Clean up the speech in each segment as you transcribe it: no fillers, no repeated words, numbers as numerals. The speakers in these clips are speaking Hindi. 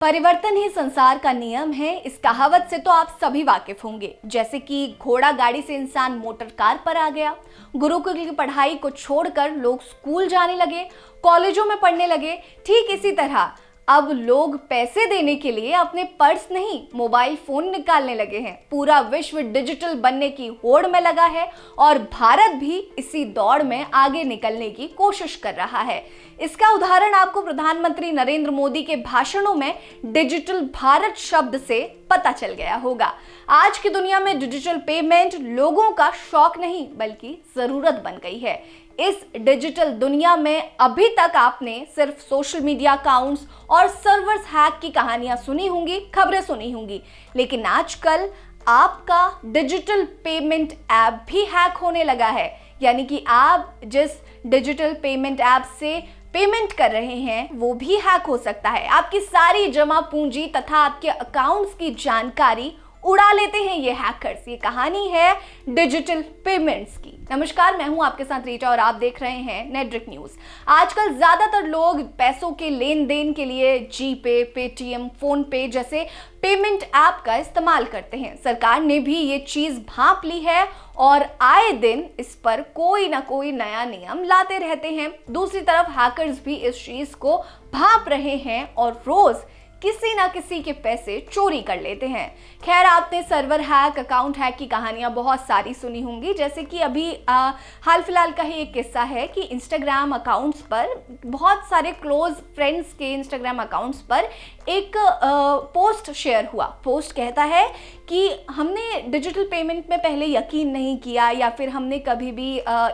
परिवर्तन ही संसार का नियम है। इस कहावत से तो आप सभी वाकिफ होंगे। जैसे कि घोड़ा गाड़ी से इंसान मोटर कार पर आ गया, गुरुकुल की पढ़ाई को छोड़कर लोग स्कूल जाने लगे, कॉलेजों में पढ़ने लगे। ठीक इसी तरह अब लोग पैसे देने के लिए अपने पर्स नहीं, मोबाइल फोन निकालने लगे हैं। पूरा विश्व डिजिटल बनने की होड़ में लगा है और भारत भी इसी दौड़ में आगे निकलने की कोशिश कर रहा है। इसका उदाहरण आपको प्रधानमंत्री नरेंद्र मोदी के भाषणों में डिजिटल भारत शब्द से पता चल गया होगा। आज की दुनिया में डिजिटल पेमेंट लोगों का शौक नहीं बल्कि जरूरत बन गई है। इस डिजिटल दुनिया में अभी तक आपने सिर्फ सोशल मीडिया अकाउंट्स और सर्वर्स हैक की कहानियां सुनी होंगी, खबरें सुनी होंगी, लेकिन आजकल आपका डिजिटल पेमेंट ऐप भी हैक होने लगा है। यानी कि आप जिस डिजिटल पेमेंट ऐप से पेमेंट कर रहे हैं वो भी हैक हो सकता है। आपकी सारी जमा पूंजी तथा आपके अकाउंट्स की जानकारी उड़ा लेते हैं ये हैकर्स। ये कहानी है डिजिटल पेमेंट्स की। नमस्कार, मैं हूं आपके साथ रीटा और आप देख रहे हैं नेटड्रिक न्यूज। आजकल ज्यादातर लोग पैसों के लेन देन के लिए जीपे, पेटीएम, फोन पे जैसे पेमेंट ऐप का इस्तेमाल करते हैं। सरकार ने भी ये चीज भांप ली है और आए दिन इस पर कोई ना कोई नया नियम लाते रहते हैं। दूसरी तरफ हैकर्स भी इस चीज को भांप रहे हैं और रोज किसी ना किसी के पैसे चोरी कर लेते हैं। खैर, आपने सर्वर हैक, अकाउंट हैक की कहानियां बहुत सारी सुनी होंगी। जैसे कि अभी हाल फिलहाल का ही एक किस्सा है कि इंस्टाग्राम अकाउंट्स पर, बहुत सारे क्लोज फ्रेंड्स के इंस्टाग्राम अकाउंट्स पर एक पोस्ट शेयर हुआ। पोस्ट कहता है कि हमने डिजिटल पेमेंट में पहले यकीन नहीं किया या फिर हमने कभी भी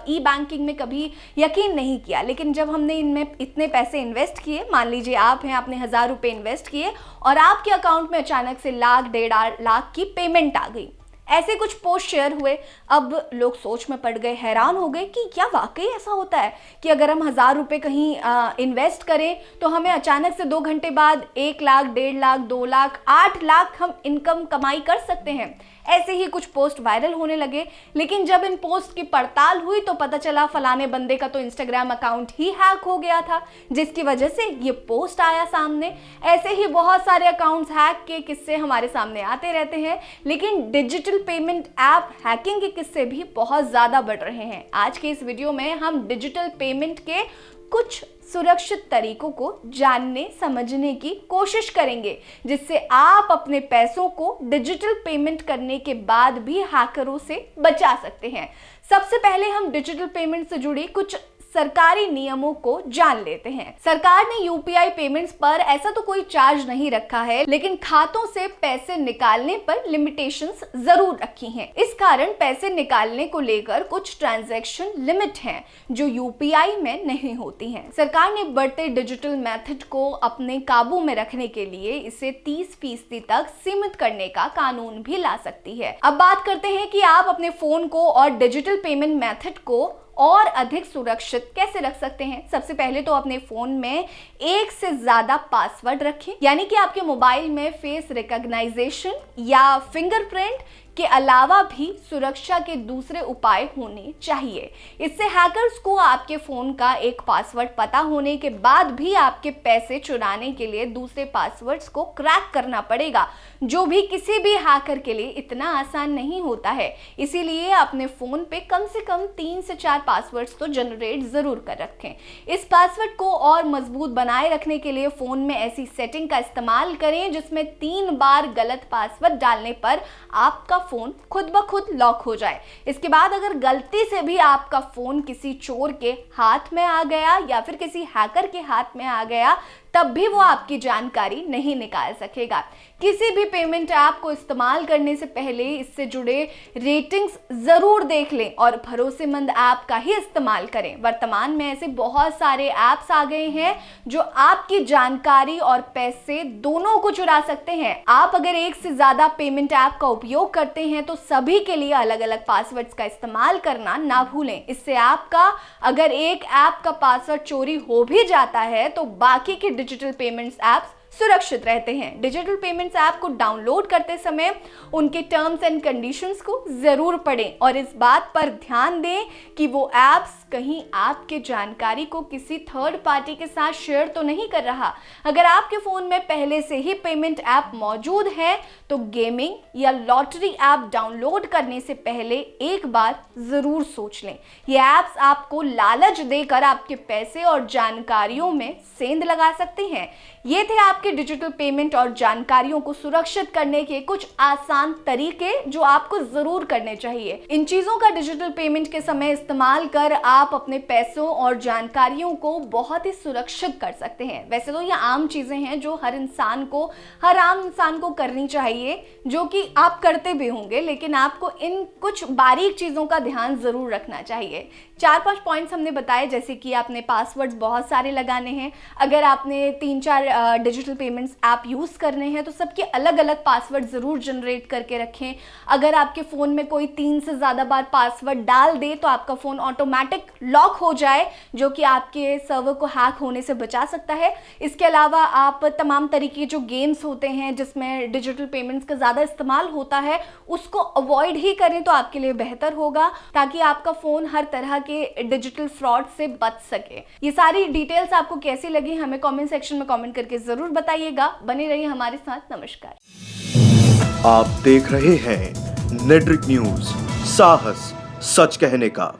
ई बैंकिंग में कभी यकीन नहीं किया, लेकिन जब हमने इनमें इतने पैसे इन्वेस्ट किए, मान लीजिए आप हैं, आपने 1000 रुपये इन्वेस्ट किए और आपके अकाउंट में अचानक से लाख, 1.5 लाख की पेमेंट आ गई। ऐसे कुछ पोस्ट शेयर हुए। अब लोग सोच में पड़ गए, हैरान हो गए कि क्या वाकई ऐसा होता है कि अगर हम 1000 रुपये कहीं इन्वेस्ट करें तो हमें अचानक से 2 घंटे बाद 1 लाख, 1.5 लाख, 2 लाख, 8 लाख हम इनकम कमाई कर सकते हैं। ऐसे ही कुछ पोस्ट वायरल होने लगे, लेकिन जब इन पोस्ट की पड़ताल हुई तो पता चला फलाने बंदे का तो इंस्टाग्राम अकाउंट ही हैक हो गया था, जिसकी वजह से ये पोस्ट आया सामने। ऐसे ही बहुत सारे अकाउंट्स हैक के किस्से हमारे सामने आते रहते हैं, लेकिन डिजिटल पेमेंट ऐप हैकिंग के किस्से भी बहुत ज्यादा बढ़ रहे हैं। आज के इस वीडियो में हम डिजिटल पेमेंट के कुछ सुरक्षित तरीकों को जानने समझने की कोशिश करेंगे, जिससे आप अपने पैसों को डिजिटल पेमेंट करने के बाद भी हैकरों से बचा सकते हैं। सबसे पहले हम डिजिटल पेमेंट से जुड़ी कुछ सरकारी नियमों को जान लेते हैं। सरकार ने यूपीआई पेमेंट्स पर ऐसा तो कोई चार्ज नहीं रखा है, लेकिन खातों से पैसे निकालने पर लिमिटेशंस जरूर रखी हैं। इस कारण पैसे निकालने को लेकर कुछ ट्रांजैक्शन लिमिट हैं जो यूपीआई में नहीं होती हैं। सरकार ने बढ़ते डिजिटल मेथड को अपने काबू में रखने के लिए इसे 30% तक सीमित करने का कानून भी ला सकती है। अब बात करते हैं कि आप अपने फोन को और डिजिटल पेमेंट मेथड को और अधिक सुरक्षित कैसे रख सकते हैं। सबसे पहले तो अपने फोन में एक से ज्यादा पासवर्ड रखें, यानी कि आपके मोबाइल में फेस रिकॉग्नाइजेशन या फिंगरप्रिंट के अलावा भी सुरक्षा के दूसरे उपाय होने चाहिए। इससे हैकर्स को आपके फोन का एक पासवर्ड पता होने के बाद भी आपके पैसे चुराने के लिए दूसरे पासवर्ड्स को क्रैक करना पड़ेगा, जो भी किसी भी हैकर के लिए इतना आसान नहीं होता है। इसीलिए अपने फोन पे कम से कम 3 से 4 पासवर्ड्स तो जनरेट जरूर कर रखें। इस पासवर्ड को और मजबूत बनाए रखने के लिए फोन में ऐसी सेटिंग का इस्तेमाल करें जिसमें 3 बार गलत पासवर्ड डालने पर आपका फोन खुद ब खुद लॉक हो जाए। इसके बाद अगर गलती से भी आपका फोन किसी चोर के हाथ में आ गया या फिर किसी हैकर के हाथ में आ गया, तब भी वो आपकी जानकारी नहीं निकाल सकेगा। किसी भी पेमेंट ऐप को इस्तेमाल करने से पहले इससे जुड़े रेटिंग्स जरूर देख लें और भरोसेमंद ऐप का ही इस्तेमाल करें। वर्तमान में ऐसे बहुत सारे ऐप्स आ गए हैं जो आपकी जानकारी और पैसे दोनों को चुरा सकते हैं। आप अगर एक से ज्यादा पेमेंट ऐप का उपयोग करते हैं तो सभी के लिए अलग अलग पासवर्ड्स का इस्तेमाल करना ना भूलें। इससे आपका अगर एक ऐप का पासवर्ड चोरी हो भी जाता है तो बाकी के डिजिटल पेमेंट्स ऐप्स सुरक्षित रहते हैं। डिजिटल पेमेंट्स ऐप को डाउनलोड करते समय उनके टर्म्स एंड कंडीशंस को जरूर पढ़ें और इस बात पर ध्यान दें कि वो ऐप्स कहीं आपके जानकारी को किसी थर्ड पार्टी के साथ शेयर तो नहीं कर रहा। अगर आपके फ़ोन में पहले से ही पेमेंट ऐप मौजूद है तो गेमिंग या लॉटरी ऐप डाउनलोड करने से पहले एक बार ज़रूर सोच लें। ये ऐप्स आपको लालच देकर आपके पैसे और जानकारियों में सेंध लगा सकते हैं। ये थे आपके डिजिटल पेमेंट और जानकारियों को सुरक्षित करने के कुछ आसान तरीके जो आपको ज़रूर करने चाहिए। इन चीज़ों का डिजिटल पेमेंट के समय इस्तेमाल कर आप अपने पैसों और जानकारियों को बहुत ही सुरक्षित कर सकते हैं। वैसे तो ये आम चीज़ें हैं जो हर आम इंसान को करनी चाहिए, जो कि आप करते भी होंगे, लेकिन आपको इन कुछ बारीक चीज़ों का ध्यान ज़रूर रखना चाहिए। 4-5 पॉइंट्स हमने बताए, जैसे कि आपने पासवर्ड्स बहुत सारे लगाने हैं। अगर आपने 3-4 डिजिटल पेमेंट्स ऐप यूज़ करने हैं तो सबके अलग अलग पासवर्ड ज़रूर जनरेट करके रखें। अगर आपके फ़ोन में कोई 3 से ज़्यादा बार पासवर्ड डाल दे तो आपका फ़ोन ऑटोमेटिक लॉक हो जाए, जो कि आपके सर्वर को हैक होने से बचा सकता है। इसके अलावा आप तमाम तरीके जो गेम्स होते हैं जिसमें डिजिटल पेमेंट्स का ज़्यादा इस्तेमाल होता है उसको अवॉइड ही करें तो आपके लिए बेहतर होगा, ताकि आपका फ़ोन हर तरह के डिजिटल फ्रॉड से बच सके। ये सारी डिटेल्स आपको कैसी लगी हमें कमेंट सेक्शन में कमेंट करके जरूर बताइएगा। बने रहिए हमारे साथ। नमस्कार। आप देख रहे हैं नेट्रिक न्यूज, साहस सच कहने का।